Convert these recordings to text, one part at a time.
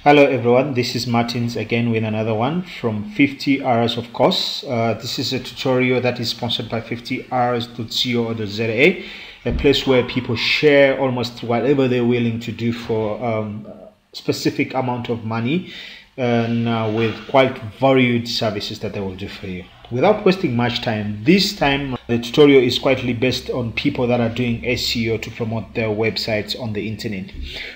Hello everyone, this is Martins again with another one from 50 hours of course. This is a tutorial that is sponsored by 50hours.co.za, a place where people share almost whatever they're willing to do for a specific amount of money, and with quite varied services that they will do for you. Without wasting much time, this time the tutorial is quietly based on people that are doing SEO to promote their websites on the internet.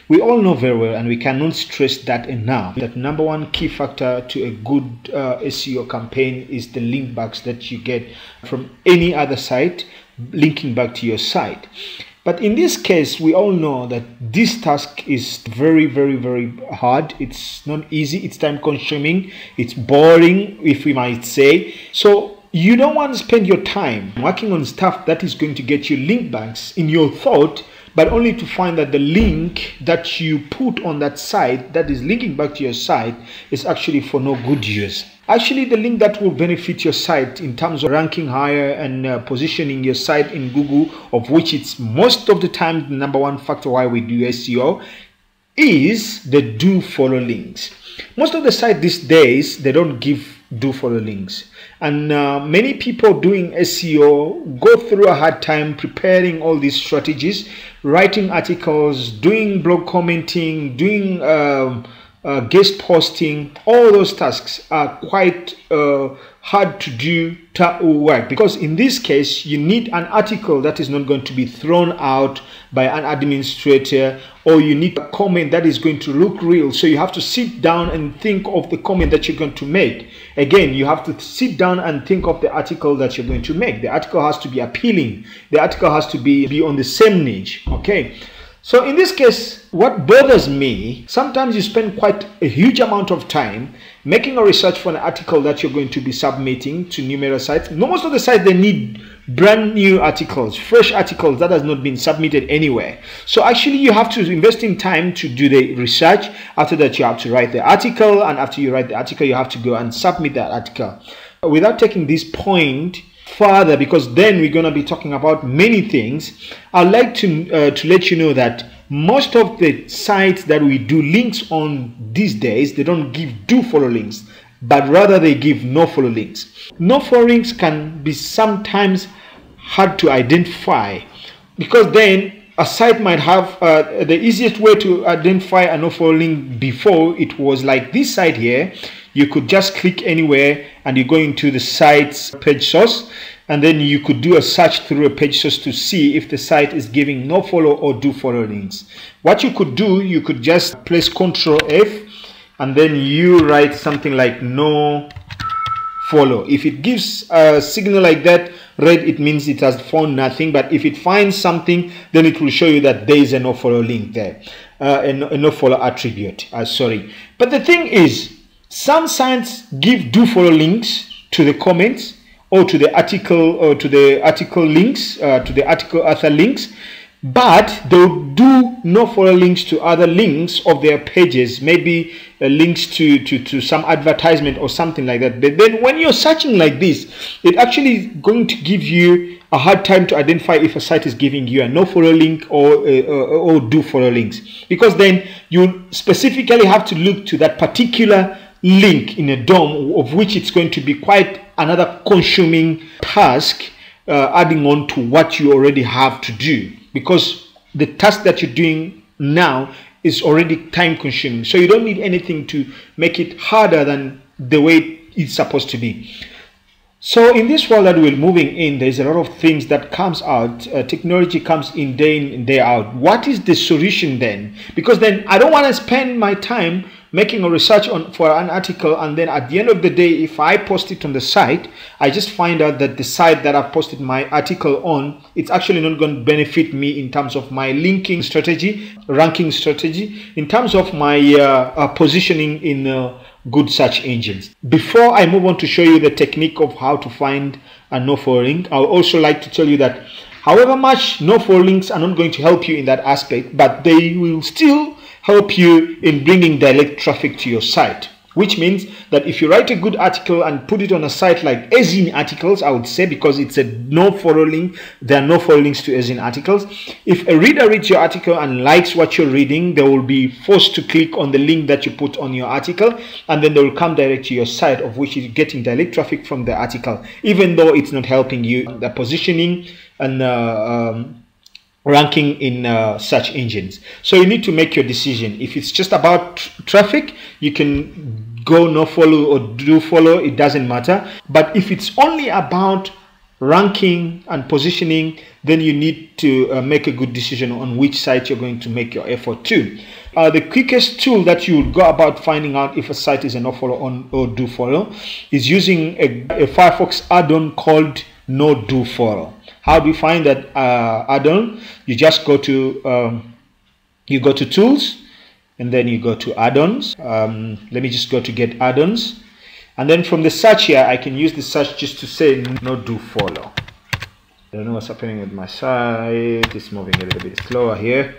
We all know very well, and we cannot stress that enough, that number one key factor to a good SEO campaign is the link backs that you get from any other site linking back to your site. But in this case, we all know that this task is very hard. It's not easy, it's time consuming, it's boring, if we might say. So you don't want to spend your time working on stuff that is going to get you link backs in your thought, but only to find that the link that you put on that site that is linking back to your site is actually for no good use. Actually, the link that will benefit your site in terms of ranking higher and positioning your site in Google, of which it's most of the time the number one factor why we do SEO, is the do follow links. Most of the sites these days, they don't give do follow links, and many people doing SEO go through a hard time preparing all these strategies, writing articles, doing blog commenting, doing guest posting. All those tasks are quite hard to do work, because in this case you need an article that is not going to be thrown out by an administrator, or you need a comment that is going to look real. So you have to sit down and think of the comment that you're going to make. Again, you have to sit down and think of the article that you're going to make. The article has to be appealing. The article has to be on the same niche. Okay. So in this case, what bothers me, sometimes you spend quite a huge amount of time making a research for an article that you're going to be submitting to numerous sites. Most of the sites, they need brand new articles, fresh articles that has not been submitted anywhere. So actually you have to invest in time to do the research. After that, you have to write the article, and after you write the article, you have to go and submit that article. Without taking this point further, because then we're going to be talking about many things, I'd like to let you know that most of the sites that we do links on these days, they don't give do follow links, but rather they give no follow links. No follow links can be sometimes hard to identify, because then a site might have the easiest way to identify a no follow link before, it was like this site here. You could just click anywhere and you go into the site's page source, and then you could do a search through a page source to see if the site is giving no follow or do follow links. What you could do, you could just press Ctrl F and then you write something like no follow. If it gives a signal like that, red, it means it has found nothing. But if it finds something, then it will show you that there is a no follow link there, a no follow attribute. Sorry. But the thing is, some sites give do follow links to the comments or to the article, or to the article links, to the article author links, but they'll do no follow links to other links of their pages, maybe links to some advertisement or something like that. But then when you're searching like this, it actually is going to give you a hard time to identify if a site is giving you a no follow link or do follow links, because then you specifically have to look to that particular link in a DOM, of which it's going to be quite another consuming task, adding on to what you already have to do, because the task that you're doing now is already time consuming. So you don't need anything to make it harder than the way it's supposed to be. So in this world that we're moving in, there's a lot of things that comes out. Technology comes in day in and day out. What is the solution then? Because then I don't want to spend my time making a research for an article, and then at the end of the day, if I post it on the site, I just find out that the site that I've posted my article on, it's actually not going to benefit me in terms of my linking strategy, ranking strategy, in terms of my positioning in good search engines. Before I move on to show you the technique of how to find a no follow link, I would also like to tell you that however much no follow links are not going to help you in that aspect, but they will still help you in bringing direct traffic to your site. which means that if you write a good article and put it on a site like Ezine articles, I would say, because it's a no follow link, there are no follow links to Ezine articles. If a reader reads your article and likes what you're reading, they will be forced to click on the link that you put on your article, and then they will come direct to your site, of which you're getting direct traffic from the article, even though it's not helping you the positioning and ranking in search engines. So you need to make your decision. If it's just about traffic, you can go no follow or do follow, it doesn't matter. But if it's only about ranking and positioning, then you need to make a good decision on which site you're going to make your effort to. The quickest tool that you would go about finding out if a site is a no follow or do follow is using a Firefox add-on called No Do Follow. How do you find that add-on? You just go to tools, and then you go to add-ons. Let me just go to get add-ons, and then from the search here, I can use the search just to say no do follow. I don't know what's happening with my site. It's moving a little bit slower here,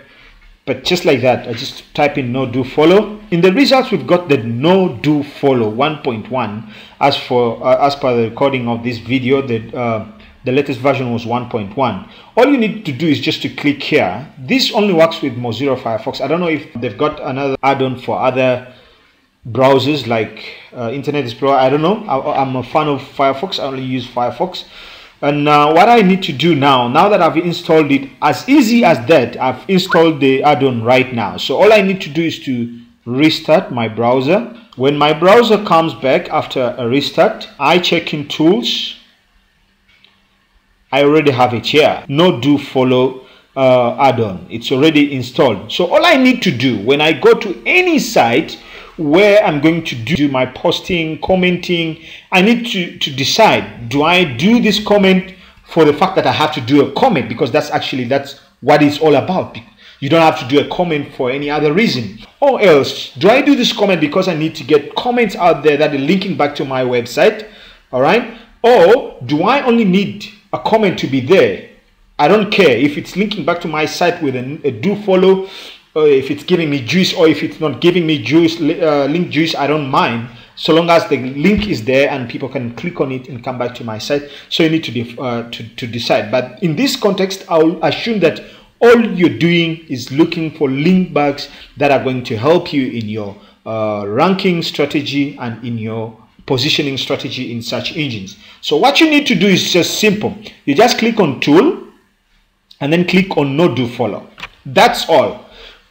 but just like that, I just type in no do follow. In the results, we've got the no do follow 1.1. As per the recording of this video, the latest version was 1.1. All you need to do is just to click here. This only works with Mozilla Firefox. I don't know if they've got another add-on for other browsers like Internet Explorer. I don't know. I'm a fan of Firefox. I only use Firefox. And what I need to do now that I've installed it, as easy as that, I've installed the add-on right now. So all I need to do is to restart my browser. When my browser comes back after a restart, I check in tools. I already have it here. No do follow add-on. It's already installed. So all I need to do when I go to any site where I'm going to do my posting, commenting, I need to decide, do I do this comment for the fact that I have to do a comment? Because that's what it's all about. You don't have to do a comment for any other reason. Or else, do I do this comment because I need to get comments out there that are linking back to my website? All right. Or do I only need a comment to be there? I don't care if it's linking back to my site with a do follow, or if it's giving me juice, or if it's not giving me juice, link juice, I don't mind, so long as the link is there and people can click on it and come back to my site. So you need to decide. But in this context, I'll assume that all you're doing is looking for link backs that are going to help you in your ranking strategy and in your positioning strategy in search engines. So what you need to do is just simple. You just click on tool and then click on no do follow. That's all.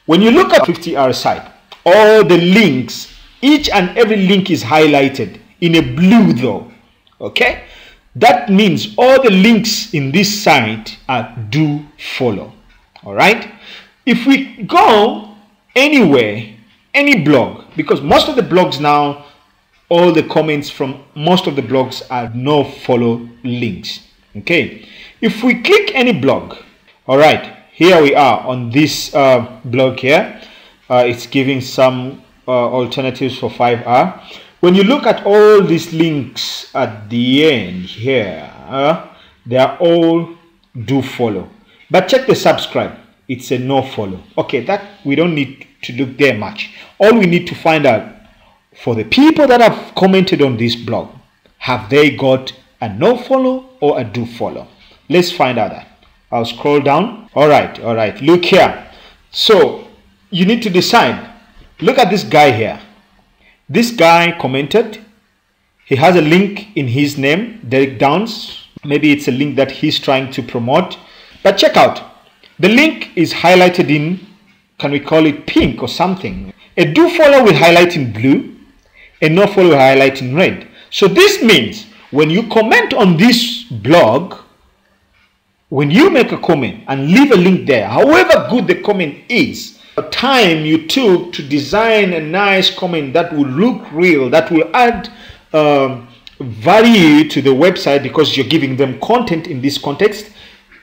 When you look at 50R site, all the links, each and every link is highlighted in a blue though. Okay? That means all the links in this site are do follow. All right? If we go anywhere, any blog, because most of the blogs now, all the comments from most of the blogs are no follow links. Okay, if we click any blog, all right, here we are on this blog here. It's giving some alternatives for 5R. When you look at all these links at the end here, they are all do follow. But check the subscribe, it's a no follow. Okay, that we don't need to look there much. All we need to find out, for the people that have commented on this blog, have they got a no follow or a do follow? Let's find out that. I'll scroll down. All right, look here. So you need to decide. Look at this guy here. This guy commented. He has a link in his name, Derek Downs. Maybe it's a link that he's trying to promote. But check out. The link is highlighted in, can we call it pink or something? A do follow will highlight in blue. A no follow will highlight in red. So this means when you comment on this blog, when you make a comment and leave a link there, however good the comment is, the time you took to design a nice comment that will look real, that will add value to the website because you're giving them content in this context,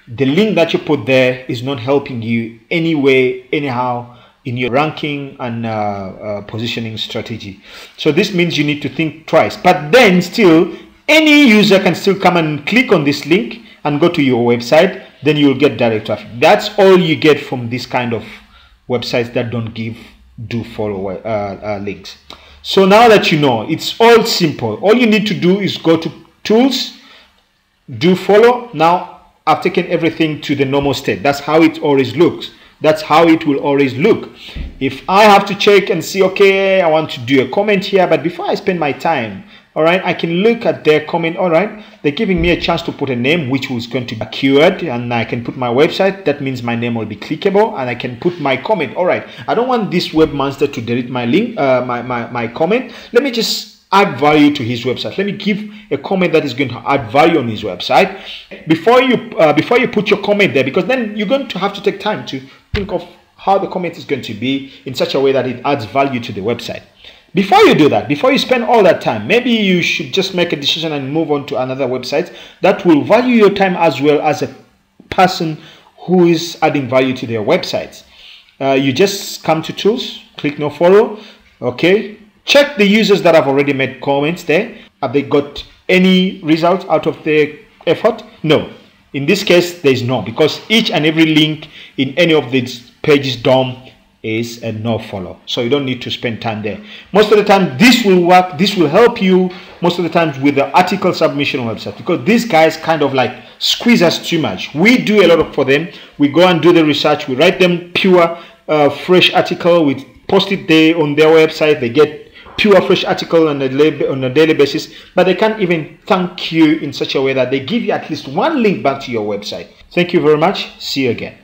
the link that you put there is not helping you anyway, anyhow, in your ranking and positioning strategy. So this means you need to think twice. But then still, any user can still come and click on this link and go to your website. Then you will get direct traffic. That's all you get from this kind of websites that don't give do follow links. So now that you know, it's all simple. All you need to do is go to tools, Dofollow. Now I've taken everything to the normal state. That's how it always looks. That's how it will always look. If I have to check and see, okay, I want to do a comment here, but before I spend my time, all right, I can look at their comment. All right, they're giving me a chance to put a name which was going to be a keyword, and I can put my website. That means my name will be clickable, and I can put my comment. All right, I don't want this webmaster to delete my link, my comment. Let me just add value to his website. Let me give a comment that is going to add value on his website before you put your comment there, because then you're going to have to take time to think of how the comment is going to be in such a way that it adds value to the website. Before you do that, before you spend all that time, maybe you should just make a decision and move on to another website that will value your time as well as a person who is adding value to their websites. You just come to tools, click no follow, okay. Check the users that have already made comments there. Have they got any result out of their effort? No. In this case, there is no, because each and every link in any of these pages DOM is a no follow. So you don't need to spend time there. Most of the time, this will work. This will help you most of the times with the article submission website, because these guys kind of like squeeze us too much. We do a lot for them. We go and do the research. We write them pure, fresh article. We post it there on their website. They get pure fresh article on a daily basis, but they can't even thank you in such a way that they give you at least one link back to your website. Thank you very much. See you again.